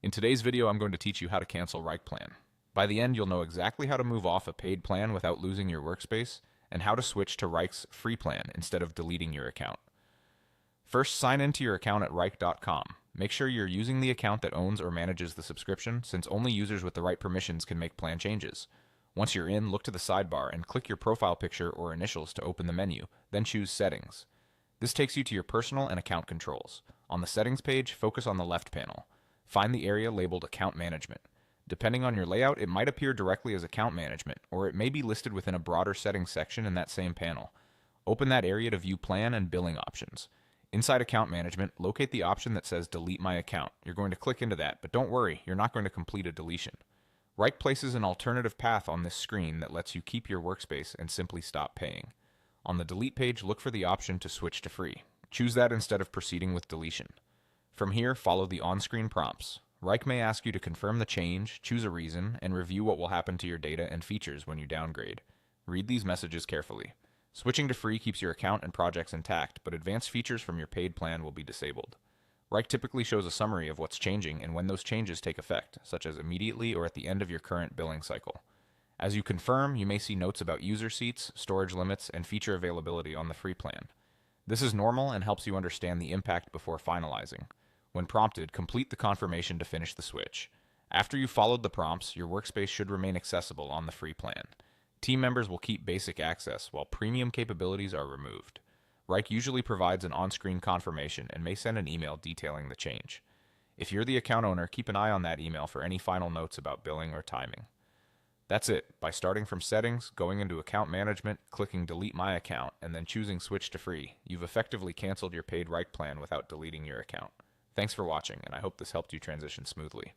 In today's video, I'm going to teach you how to cancel Wrike plan. By the end, you'll know exactly how to move off a paid plan without losing your workspace, and how to switch to Wrike's free plan instead of deleting your account. First, sign into your account at Wrike.com. Make sure you're using the account that owns or manages the subscription, since only users with the right permissions can make plan changes. Once you're in, look to the sidebar and click your profile picture or initials to open the menu, then choose Settings. This takes you to your personal and account controls. On the Settings page, focus on the left panel. Find the area labeled Account Management. Depending on your layout, it might appear directly as Account Management, or it may be listed within a broader settings section in that same panel. Open that area to view plan and billing options. Inside Account Management, locate the option that says Delete My Account. You're going to click into that, but don't worry, you're not going to complete a deletion. Wrike places an alternative path on this screen that lets you keep your workspace and simply stop paying. On the Delete page, look for the option to switch to free. Choose that instead of proceeding with deletion. From here, follow the on-screen prompts. Wrike may ask you to confirm the change, choose a reason, and review what will happen to your data and features when you downgrade. Read these messages carefully. Switching to free keeps your account and projects intact, but advanced features from your paid plan will be disabled. Wrike typically shows a summary of what's changing and when those changes take effect, such as immediately or at the end of your current billing cycle. As you confirm, you may see notes about user seats, storage limits, and feature availability on the free plan. This is normal and helps you understand the impact before finalizing. When prompted, complete the confirmation to finish the switch. After you've followed the prompts, your workspace should remain accessible on the free plan. Team members will keep basic access, while premium capabilities are removed. Wrike usually provides an on-screen confirmation and may send an email detailing the change. If you're the account owner, keep an eye on that email for any final notes about billing or timing. That's it. By starting from Settings, going into Account Management, clicking Delete My Account, and then choosing Switch to Free, you've effectively canceled your paid Wrike plan without deleting your account. Thanks for watching, and I hope this helped you transition smoothly.